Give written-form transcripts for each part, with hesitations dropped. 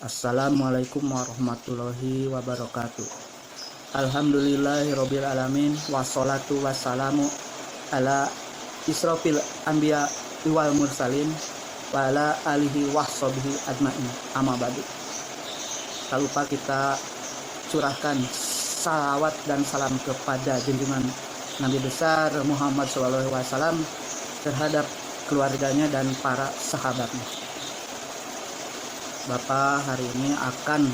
Assalamualaikum warahmatullahi wabarakatuh. Alhamdulillahirabbil alamin wassalatu wassalamu ala israfil anbiya wal mursalin wa ala alihi washabihi ajmain. Amma ba'du. Tak lupa kita curahkan salawat dan salam kepada junjungan Nabi besar Muhammad SAW terhadap keluarganya dan para sahabatnya. Bapak hari ini akan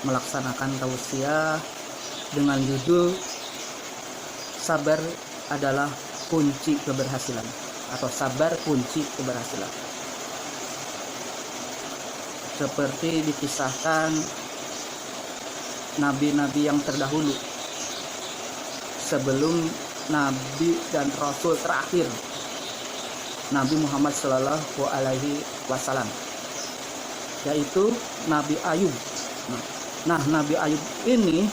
melaksanakan tausiah dengan judul Sabar adalah kunci keberhasilan atau sabar kunci keberhasilan. Seperti dikisahkan nabi-nabi yang terdahulu sebelum nabi dan rasul terakhir Nabi Muhammad Shallallahu Alaihi Wasallam, yaitu Nabi Ayub. Nah, Nabi Ayub ini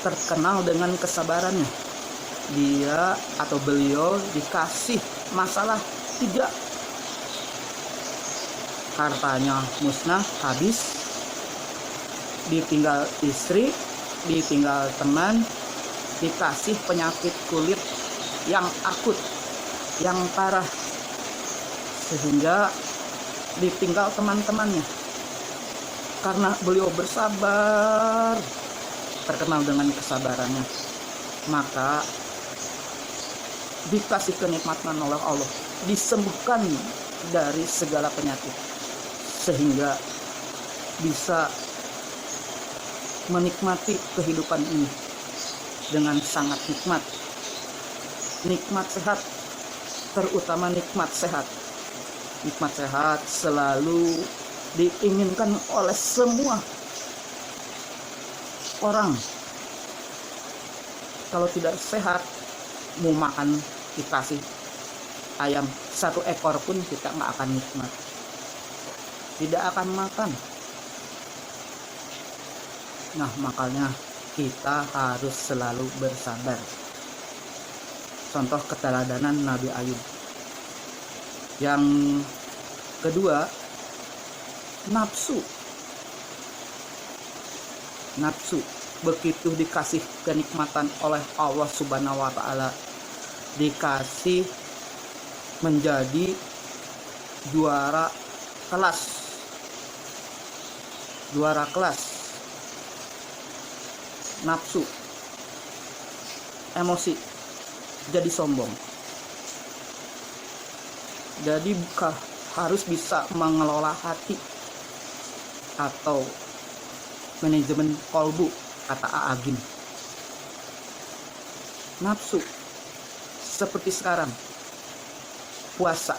terkenal dengan kesabarannya. Dia atau beliau dikasih masalah 3. Hartanya musnah, habis, ditinggal istri, ditinggal teman, dikasih penyakit kulit yang akut, yang parah, sehingga ditinggal teman-temannya. Karena beliau bersabar, terkenal dengan kesabarannya, maka dikasih kenikmatan oleh Allah, disembuhkan dari segala penyakit, sehingga bisa menikmati kehidupan ini dengan sangat nikmat. Nikmat sehat, terutama nikmat sehat. Nikmat sehat selalu diinginkan oleh semua orang. Kalau tidak sehat, mau makan dikasih ayam 1 ekor pun kita nggak akan nikmat, tidak akan makan. Nah, makanya kita harus selalu bersabar. Contoh keteladanan Nabi Ayub. Yang kedua, nafsu. Begitu dikasih kenikmatan oleh Allah Subhanahu wa Ta'ala, dikasih menjadi juara kelas, nafsu, emosi, jadi sombong. Jadi harus bisa mengelola hati atau manajemen kolbu, kata Aagim. Nafsu seperti sekarang puasa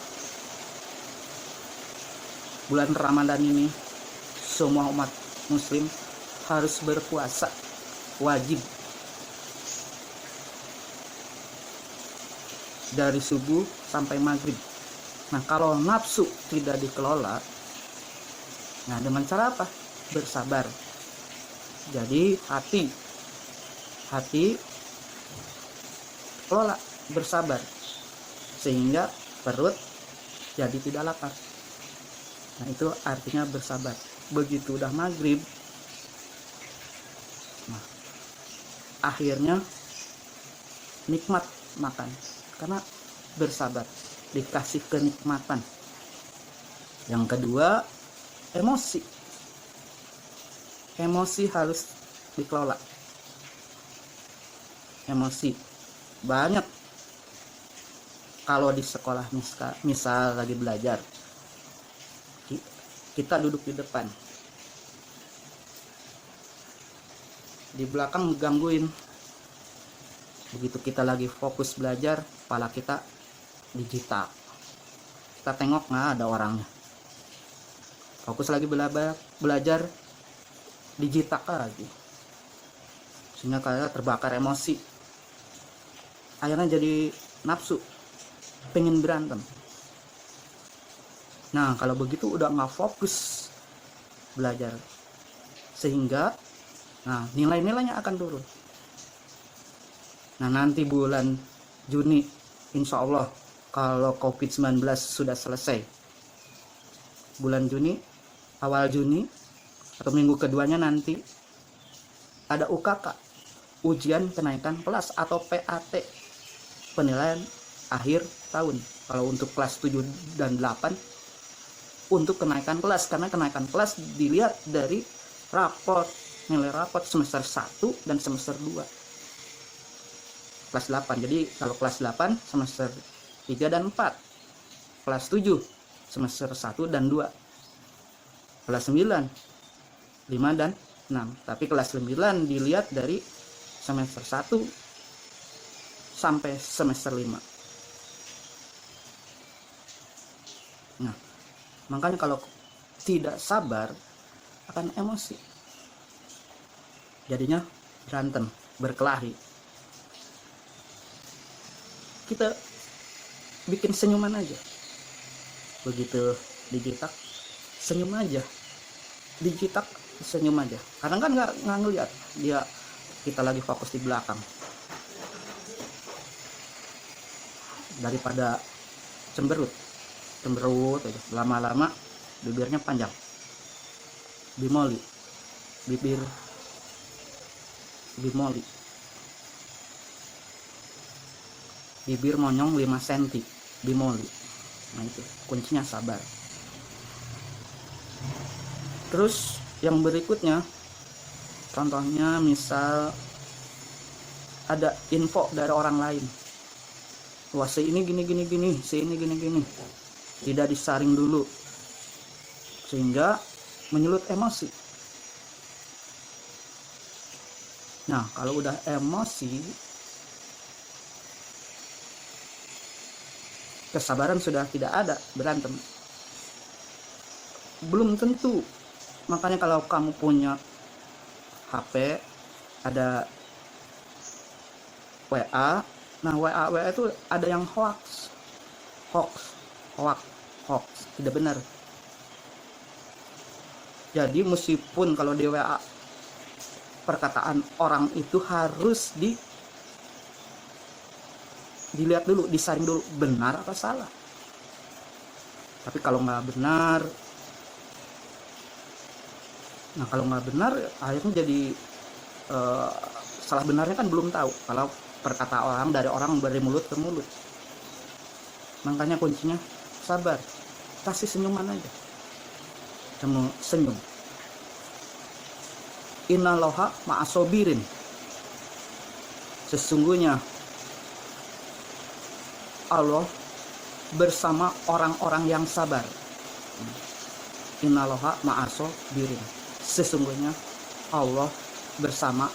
bulan Ramadan ini, semua umat muslim harus berpuasa, wajib, dari subuh sampai maghrib. Nah, kalau nafsu tidak dikelola, nah dengan cara apa? Bersabar. Jadi hati kelola, bersabar, sehingga perut jadi tidak lapar. Nah, itu artinya bersabar. Begitu udah maghrib, nah, akhirnya nikmat makan karena bersabar, dikasih kenikmatan. Yang kedua, emosi harus dikelola. Emosi banyak. Kalau di sekolah misal lagi belajar, kita duduk di depan, di belakang gangguin. Begitu kita lagi fokus belajar, kepala kita digital, kita tengok nggak ada orangnya. Fokus lagi belajar, digital lagi, sehingga kayak terbakar emosi. Akhirnya jadi nafsu, pengen berantem. Nah, kalau begitu udah nggak fokus belajar, sehingga nilai-nilainya akan turun. Nah, nanti bulan Juni insya Allah kalau COVID-19 sudah selesai, bulan Juni awal Juni atau minggu keduanya nanti ada UKK, ujian kenaikan kelas atau PAT, penilaian akhir tahun. Kalau untuk kelas 7 dan 8 untuk kenaikan kelas, karena kenaikan kelas dilihat dari raport, nilai raport semester 1 dan semester 2 kelas 8. Jadi kalau kelas 8 semester 3 dan 4, kelas 7 semester 1 dan 2, kelas 9 5 dan 6. Tapi kelas 9 dilihat dari semester 1 sampai semester 5. Nah, makanya kalau tidak sabar akan emosi, jadinya berantem, berkelahi. Kita bikin senyuman aja, begitu digitak senyum aja, digitak senyum aja, karena kan nggak ngeliat dia, kita lagi fokus di belakang. Daripada cemberut aja, lama-lama bibirnya panjang, bimoli, bibir bimoli, bibir monyong 5 cm, bimoli. Nah itu kuncinya sabar. Terus yang berikutnya, contohnya misal ada info dari orang lain, wah si ini gini, si ini gini, tidak disaring dulu sehingga menyulut emosi. Nah kalau udah emosi, kesabaran sudah tidak ada, berantem. Belum tentu. Makanya kalau kamu punya HP, ada WA, nah WA itu ada yang hoax, tidak benar. Jadi meskipun kalau di WA perkataan orang itu harus dilihat dulu, disaring dulu, benar atau salah. Tapi kalau nggak benar, akhirnya jadi salah benarnya kan belum tahu, kalau perkataan orang dari orang dari mulut ke mulut. Makanya kuncinya sabar, kasih senyuman aja, senyum. Innaloha ma'asobirin, sesungguhnya Allah bersama orang-orang yang sabar. Innaloha ma'asobirin, sesungguhnya Allah bersama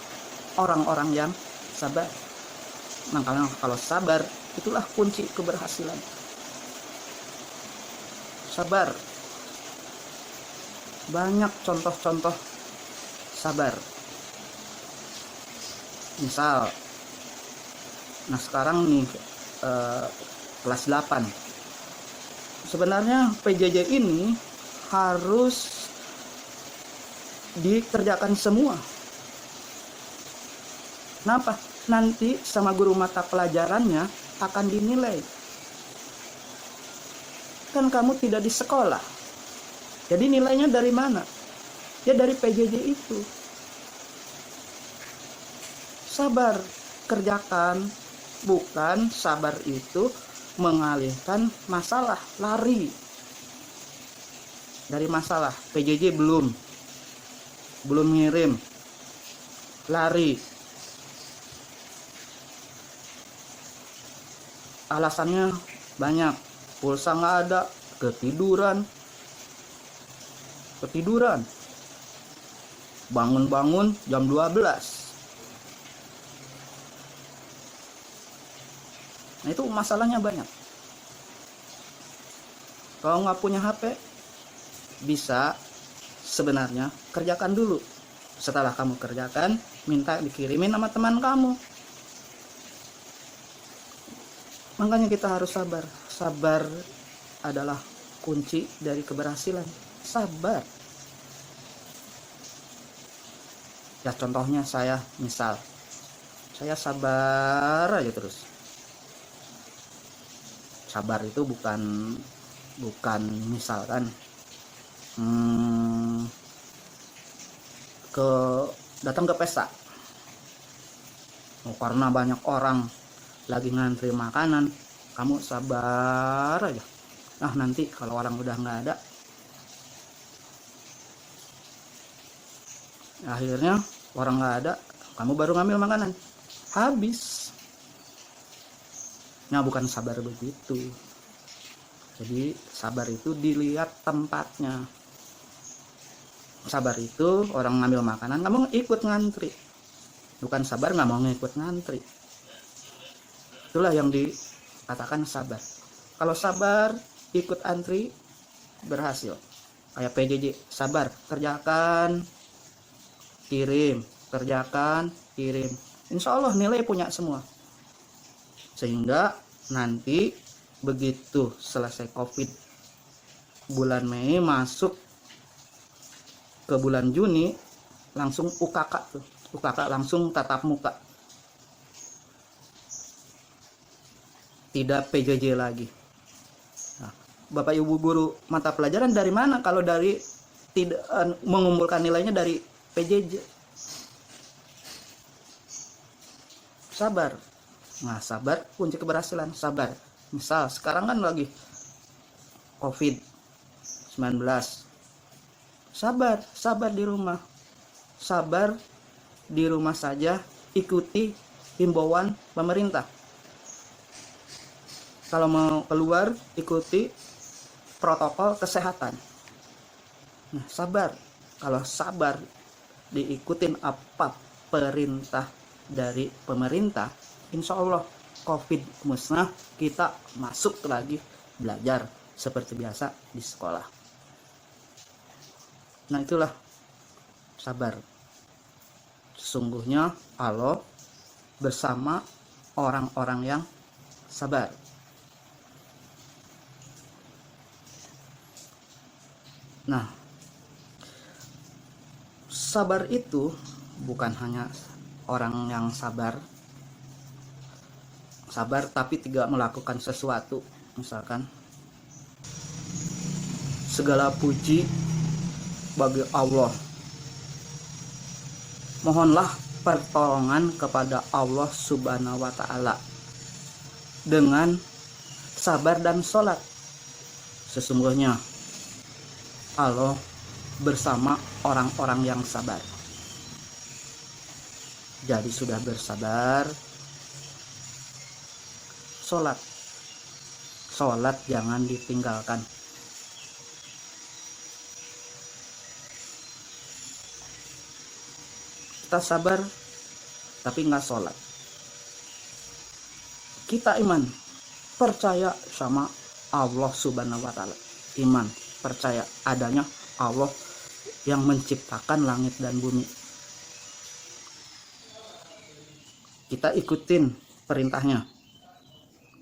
orang-orang yang sabar. Makanya kalau sabar, itulah kunci keberhasilan. Sabar. Banyak contoh-contoh sabar. Misal, nah sekarang nih kelas 8. Sebenarnya PJJ ini harus dikerjakan semua. Kenapa? Nanti sama guru mata pelajarannya akan dinilai. Kan kamu tidak di sekolah, jadi nilainya dari mana? Ya dari PJJ itu. Sabar, kerjakan. Bukan sabar itu mengalihkan masalah, lari dari masalah. PJJ belum ngirim, lari. Alasannya banyak, pulsa nggak ada, ketiduran, bangun jam 12. Nah itu masalahnya banyak. Kalau nggak punya HP, bisa sebenarnya kerjakan dulu. Setelah kamu kerjakan, minta dikirimin sama teman kamu. Makanya kita harus sabar. Sabar adalah kunci dari keberhasilan. Sabar. Ya contohnya saya sabar aja terus. Sabar itu bukan misalkan ke datang ke pesta, karena banyak orang lagi ngantri makanan, kamu sabar aja. Nah nanti kalau orang udah nggak ada, akhirnya orang nggak ada, kamu baru ngambil makanan, habis. Nah bukan sabar begitu. Jadi sabar itu dilihat tempatnya. Sabar itu orang ngambil makanan, kamu ikut ngantri. Bukan sabar nggak mau ngikut ngantri. Itulah yang dikatakan sabar. Kalau sabar ikut antri, berhasil. Kayak PJJ, sabar, kerjakan, kirim, kerjakan, kirim. Insya Allah nilai punya semua. Sehingga nanti begitu selesai COVID bulan Mei masuk ke bulan Juni, langsung UKK tuh. UKK langsung tatap muka. Tidak PJJ lagi. Nah, Bapak Ibu guru mata pelajaran dari mana kalau dari tidak mengumpulkan nilainya dari PJJ? Sabar. Nah, sabar kunci keberhasilan, sabar. Misal sekarang kan lagi COVID-19. Sabar di rumah. Sabar di rumah saja, ikuti himbauan pemerintah. Kalau mau keluar, ikuti protokol kesehatan. Nah, sabar. Kalau sabar diikutin apa perintah dari pemerintah, insya Allah COVID musnah, kita masuk lagi belajar seperti biasa di sekolah. Nah itulah sabar. Sesungguhnya Allah bersama orang-orang yang sabar. Nah, sabar itu bukan hanya orang yang sabar tapi tidak melakukan sesuatu. Misalkan segala puji bagi Allah, mohonlah pertolongan kepada Allah Subhanahu wa Ta'ala dengan sabar dan sholat. Sesungguhnya Allah bersama orang-orang yang sabar. Jadi sudah bersabar, sholat jangan ditinggalkan. Kita sabar tapi nggak sholat. Kita iman, percaya sama Allah Subhanahu wa Ta'ala. Iman, percaya adanya Allah yang menciptakan langit dan bumi. Kita ikutin perintahnya.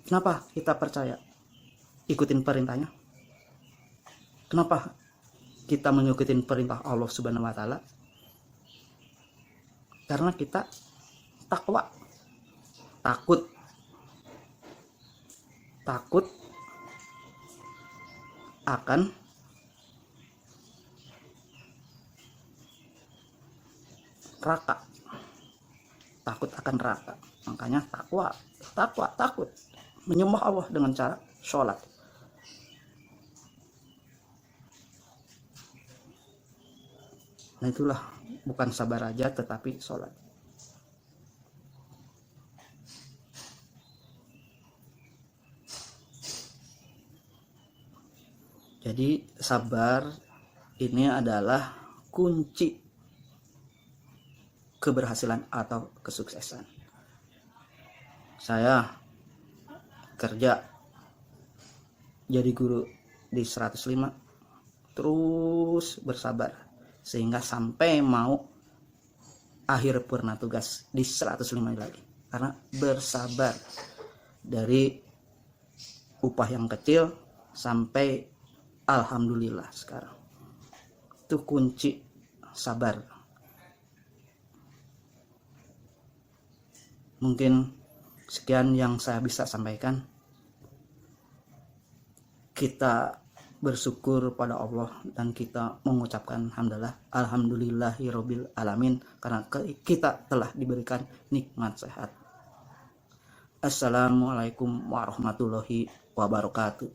Kenapa kita percaya? Ikutin perintahnya. Kenapa kita mengikuti perintah Allah Subhanahu wa Ta'ala? Karena kita takwa, takut akan neraka, makanya takut menyembah Allah dengan cara sholat. Nah itulah bukan sabar aja tetapi sholat. Jadi sabar ini adalah kunci keberhasilan atau kesuksesan. Saya kerja jadi guru di 105, terus bersabar sehingga sampai mau akhir purna tugas di 105 lagi, karena bersabar dari upah yang kecil sampai alhamdulillah sekarang. Itu kunci sabar. Mungkin sekian yang saya bisa sampaikan. Kita bersyukur pada Allah dan kita mengucapkan alhamdulillahirabbil alamin karena kita telah diberikan nikmat sehat. Assalamualaikum warahmatullahi wabarakatuh.